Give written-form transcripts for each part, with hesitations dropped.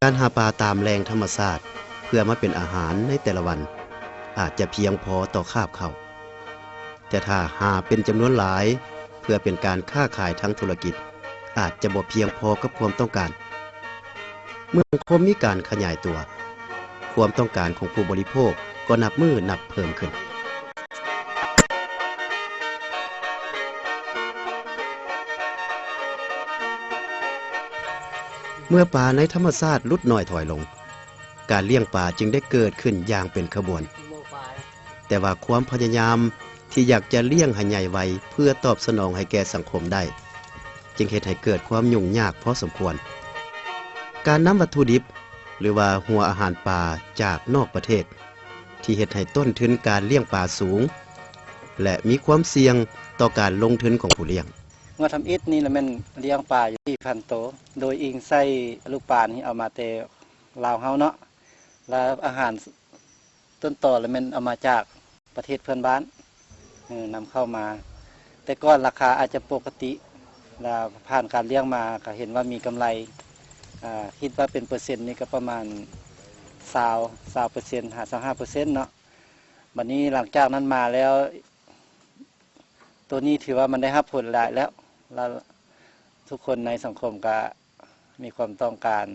การหาปลาตามแหล่งธรรมชาติเพื่อมาเป็นอาหารในแต่ละวันอาจจะเพียงพอต่อคาบข้าวแต่ถ้าหาเป็นจำนวนหลายเพื่อเป็นการค้าขายทางธุรกิจอาจจะบ่เพียงพอกับความต้องการเมื่อสังคมมีการขยายตัวความต้องการของผู้บริโภคก็นับมือนับเพิ่มขึ้นเมื่อปลาในธรรมชาติลดน้อยถอยลงการเลี้ยงปลาจึงได้เกิดขึ้นอย่างเป็นขบวนแต่ว่าความพยายามที่อยากจะเลี้ยงให้ใหญ่ไวเพื่อตอบสนองให้แก่สังคมได้จึงเฮ็ดให้เกิดความยุ่งยากพอสมควรการนำวัตถุดิบหรือว่าหัวอาหารปลาจากนอกประเทศที่เฮ็ดให้ต้นทุนการเลี้ยงปลาสูงและมีความเสี่ยงต่อการลงทุนของผู้เลี้ยงงัวทำอิฐนี่แล้วมันเลี้ยงปลาอยู่ที่พันโตโดยอิงใส่ลูกปลานี่เอามาแต่ลาวเฮาเนาะแล้วอาหารต้นต่อแล้วมันเอามาจากประเทศเพื่อนบ้านนำเข้ามาแต่ก่อนราคาอาจจะปกติแล้วผ่านการเลี้ยงมาก็เห็นว่ามีกำไรคิดว่าเป็นเปอร์เซ็นต์นี่ก็ประมาณ20% 55%เนาะวันนี้หลังจากนั้นมาแล้วตัวนี้ถือว่ามันได้รับผลหลายแล้วทุกคนในสังคมก็มีความต้องการ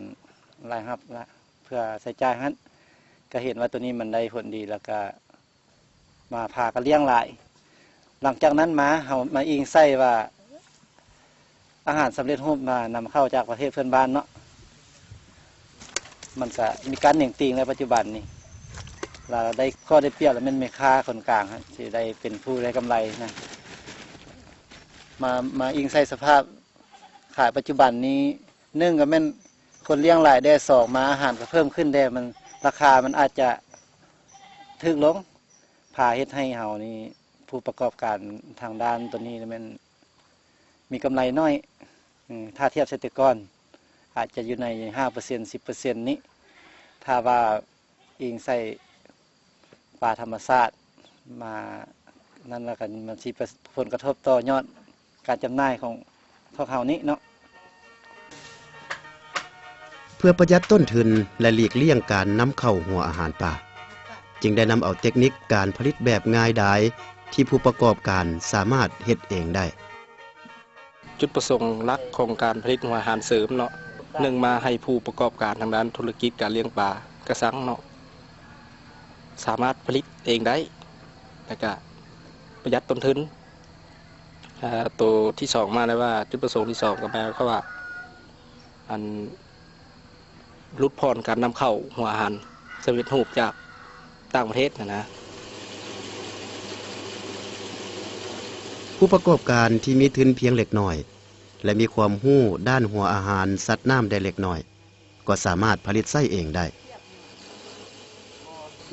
รายรับเพื่อใช้จ่ายฮั่นก็เห็นว่าตัวนี้มันได้ผลดีแล้วก็มาพากันเลี้ยงหลายหลังจากนั้นมาอิงใส่ว่าอาหารสำเร็จรูปมานำเข้าจากประเทศเพื่อนบ้านเนาะมันก็มีการเหน่งติงในปัจจุบันนี้เราได้ข้อได้เปรียบแล้วมันไม่ค่าคนกลางฮะที่ได้เป็นผู้ได้กำไรนะมาอิงใส่สภาพขายปัจจุบันนี้นึ่งก็แม่นคนเลี้ยงหลายได้สองมาอาหารก็เพิ่มขึ้นได้มันราคามันอาจจะถึกลงพาเฮ็ดให้เฮานี่ผู้ประกอบการทางด้านตัวนี้มันมีกำไรน้อยถ้าเทียบเกษตรกรอาจจะอยู่ใน 5% 10% นี้ถ้าว่าอิงใส่ปลาธรรมชาติมานั่นแล้วกันมันสิผลกระทบต่อยอดการจำหน่ายของพวกเฮานี้เนาะเพื่อประหยัดต้นทุนและหลีกเลี่ยงการนำเข้าหัวอาหารปลาจึงได้นำเอาเทคนิคการผลิตแบบง่ายดายที่ผู้ประกอบการสามารถเฮ็ดเองได้จุดประสงค์หลักของการผลิตหัวอาหารเสริมเนาะ1มาให้ผู้ประกอบการทางด้านธุรกิจการเลี้ยงปลากระสังเนาะสามารถผลิตเองได้แล้วก็ประหยัดต้นทุนตัวที่2มาแล้วว่าจุดประสงค์ที่2ก็หมายความว่าอันลดผ่อนการนำเข้าหัวอาหารสำเร็จรูปจากต่างประเทศนะผู้ประกอบการที่มีทุนเพียงเล็กน้อยและมีความรู้ด้านหัวอาหารสัตว์น้ำได้เล็กน้อยก็สามารถผลิตไส้เองได้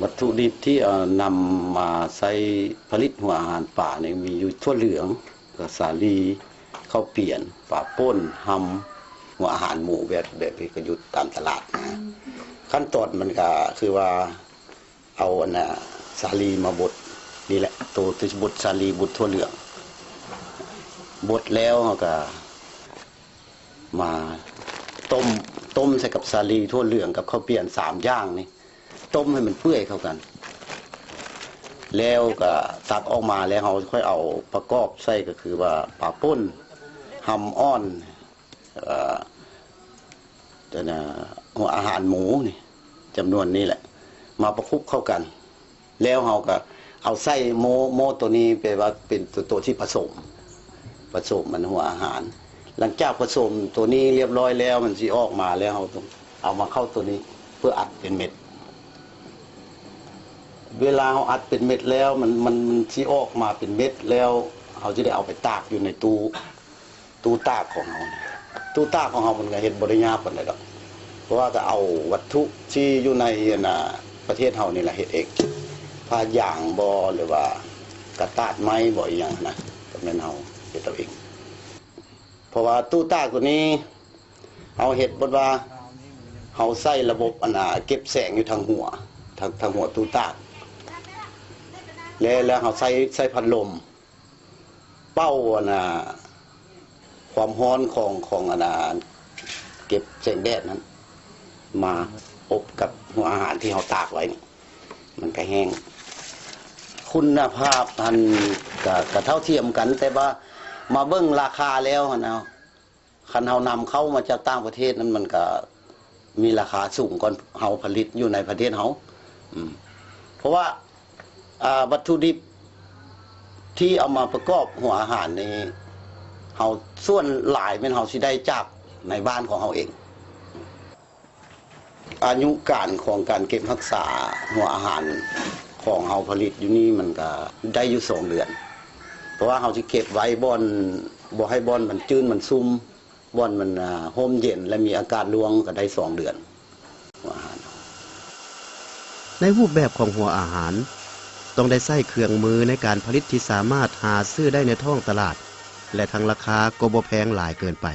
วัตถุดิบที่นำมาใช้ผลิตหัวอาหารป่าเนี่ยมีอยู่ทั่วเหลืองกับสาลีข้าวเปียนป่าป่นหำหัวอาหารหมูแบบที่ก็อยู่ตามตลาดนะขั้นตอนมันก็คือว่าเอาสาลีมาบดนี่แหละตัวบดสาลีบดทั่วเหลืองบดแล้วก็มาต้มใส่กับสาลีทั่วเหลืองกับข้าวเปียน3อย่างนี่ต้มให้มันเปื่อยเข้ากันแล้วก็ตักออกมาแล้วเราค่อยเอาประกอบใส่ก็คือว่าปลาป่นหำอ้อนหัวอาหารหมูนี่จำนวนนี้แหละมาประคุบเข้ากันแล้วเราก็เอาไส้โมตัวนี้ไปว่าเป็นตัวที่ผสมมันหัวอาหารหลังจากผสมตัวนี้เรียบร้อยแล้วมันสิออกมาแล้วเราต้องเอามาเข้าตัวนี้เพื่ออัดเป็นเม็ดเวลาเราอัดเป็นเม็ดแล้วมันสิออกมาเป็นเม็ดแล้วเราจะได้เอาไปตากอยู่ในตู้ตากของเราตู้ตากของเรามันก็เฮ็ดบ่ได้ยากปานใดดอกเพราะว่าก็เอาวัตถุที่อยู่ในประเทศเรานี่แหละเฮ็ดเองผ้าย่างบ่หรือว่ากระตาดไม้บ่อีหยังนะก็แม่นเฮาเฮ็ดเอาเองเพราะว่าตู้ตากตัวนี้เอาเฮ็ดบ่ว่าเฮาใช้ระบบเก็บแสงอยู่ทางหัวตู้ตากแล้วเฮาใช้พัดลมเป้าความร้อนของเก็บแสงแดดนั้น มาอบกับหัวอาหารที่เราตากไว้นี่มันก็แห้งคุณภาพมันก็เท่าเทียมกันแต่ว่ามาเบิ่งราคาแล้วนะคันเฮานำเข้ามาจากต่างประเทศนั้นมันก็มีราคาสูงกว่าเฮาผลิตอยู่ในประเทศเฮาเพราะว่าวัตถุดิบที่เอามาประกอบหัวอาหารนี้เฮาส่วนหลายเป็นเฮาสิได้จากในบ้านของเฮาเองอายุการของการเก็บรักษาหัวอาหารของเฮาผลิตอยู่นี่มันก็ได้อยู่2 เดือนเพราะว่าเฮาสิเก็บไว้บ่ให้บ่อนมันจื้นมันซุ่มบ่อนมันห่มเย็นและมีอากาศรวงก็ได้2 เดือนหัวอาหารในรูปแบบของหัวอาหารต้องได้ใช้เครื่องมือในการผลิตที่สามารถหาซื้อได้ในท้องตลาดและทั้งราคาก็บ่แพงหลายเกินไป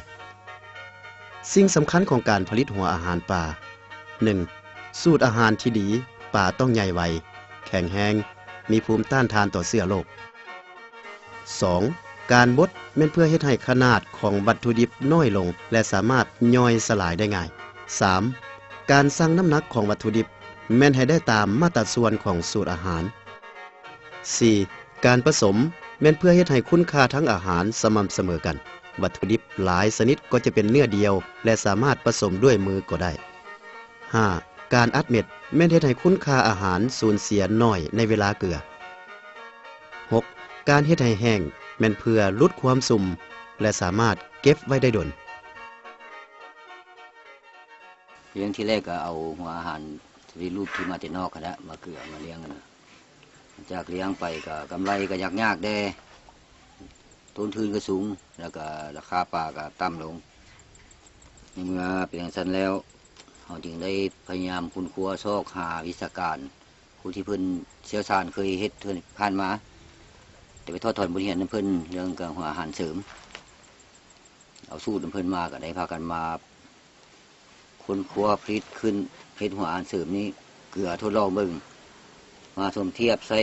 สิ่งสำคัญของการผลิตหัวอาหารป่า 1. สูตรอาหารที่ดีป่าต้องใหญ่ไวแข็งแรงมีภูมิต้านทานต่อเชื้อโรค 2. การบดแม่นเพื่อเฮ็ดให้ขนาดของวัตถุดิบน้อยลงและสามารถย่อยสลายได้ง่าย 3. การสั่งน้ำหนักของวัตถุดิบแม่นให้ได้ตามมาตรส่วนของสูตรอาหาร 4. การผสมแม่นเพื่อเฮ็ดให้คุณค่าทั้งอาหารสม่ำเสมอกันวัตถุดิบหลายชนิดก็จะเป็นเนื้อเดียวและสามารถผสมด้วยมือก็ได้ 5. การอัดเม็ดแม่นเฮ็ดให้คุณค่าอาหารสูญเสียน้อยในเวลาเกลือ 6. การเฮ็ดให้แห้งแม่นเพื่อลดความสุ่มและสามารถเก็บไว้ได้ดนเลี้ยงที่แรกก็เอาหัวอาหารที่รูปที่มาแต่นอกกันแล้วมาเกลือมาเลี้ยงกันนะจากเลี้ยงไปก็กำไรก็ยากได้ต้นทุนก็สูงแล้วก็ราคาปลาก็ต่ำลงในเมื่อเป็นอย่างนั้นแล้วเราจึงได้พยายามคุ้นคว้าซอกหาวิชาการผู้ที่เพิ่นเชี่ยวชาญเคยเฮ็ดเพิ่นผ่านมาแต่ไปทอดถอนบทเรียนนั้นเพิ่นเรื่องการหัวอาหารเสริมเอาสูตรเพิ่นมาก็ได้พากันมาค้นคว้าผลิตขึ้นผลิตหัวอาหารเสริมนี้เกลือทดลองเบิ่งมาสมเทียบใส่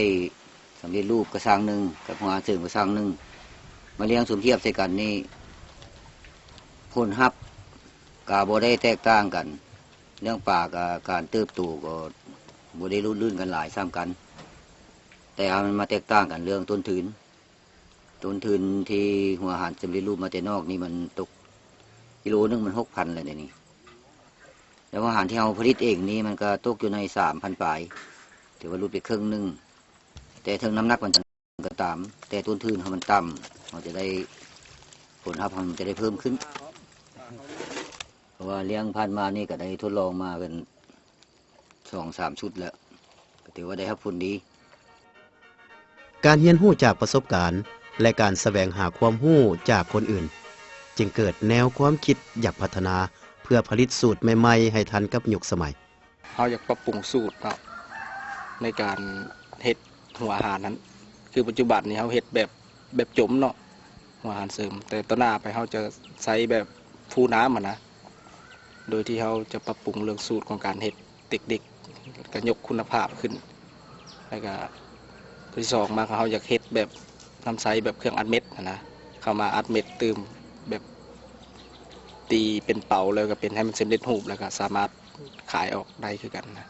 สำเร็จรูปกระชังหนึ่งกับหัวอาหารเสริมกระชังหนึ่งมาเลี้ยงสมเทียบใส่กันนี่ผลลัพธ์กาบ่ได้แตกต่างกันเรื่องป่ากับการเติบโตก็บ่ได้ลื่นกันหลายซ้ำกันแต่มันมาแตกต่างกันเรื่องต้นทุนที่หัวอาหารสำเร็จรูปมาแต่นอกนี่มันตกกิโลนึงมัน6,000เลยเดี๋ยวนี้แล้วอาหารที่เราผลิตเองนี่มันก็ตกอยู่ใน3,000 ปลายถือว่าลดไปครึ่งนึงแต่ถึงน้ำหนักมันก็ตามแต่ต้นทุนเขามันต่ำเราจะได้ผลลัพธ์มันจะได้เพิ่มขึ้นเพราะว่าเลี้ยงพันมานี่ก็ได้ทดลองมาเป็น2-3 ชุดแล้วก็ถือว่าได้รับผลดีการเรียนรู้จากประสบการณ์และการแสวงหาความรู้จากคนอื่นจึงเกิดแนวความคิดอยากพัฒนาเพื่อผลิตสูตรใหม่ๆให้ทันกับยุคสมัยเฮาอยากปรับปรุงสูตรเนาะในการเฮ็ดหัวอาหารนั้นคือปัจจุบันนี้เฮาเฮ็ดแบบจมเนาะหัวอาหารเสริมแต่ต่อหน้าไปเฮาจะใช้แบบฟูน้ำนะโดยที่เฮาจะปรับปรุงเรื่องสูตรของการเฮ็ดเด็กๆก็ยกคุณภาพขึ้นแล้วก็ที่สองมาเฮาอยากเฮ็ดแบบน้ำใสแบบเครื่องอัดเม็ดนะเข้ามาอัดเม็ดตื่มแบบตีเป็นเป่าแล้วก็เป็นให้มันสำเร็จรูปแล้วก็สามารถขายออกได้คือกันนะ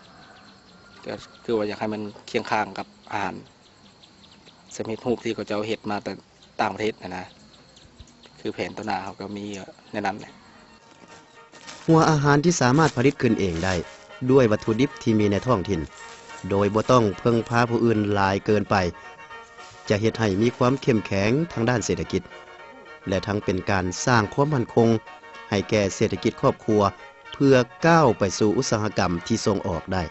ก็คือว่าอยากให้มันเคียงข้างกับอาหารสำเร็จรูปที่เขาจะเอาเฮ็ดมาแต่ต่างประเทศนะคือแผนต้นนาเขาก็มีในนั้นเลยหัวอาหารที่สามารถผลิตขึ้นเองได้ด้วยวัตถุดิบที่มีในท้องถิ่นโดยบ่ต้องพึ่งพาผู้อื่นหลายเกินไปจะเฮ็ดให้มีความเข้มแข็งทางด้านเศรษฐกิจและทั้งเป็นการสร้างความมั่นคงให้แก่เศรษฐกิจครอบครัวเพื่อก้าวไปสู่อุตสาหกรรมที่ส่งออกได้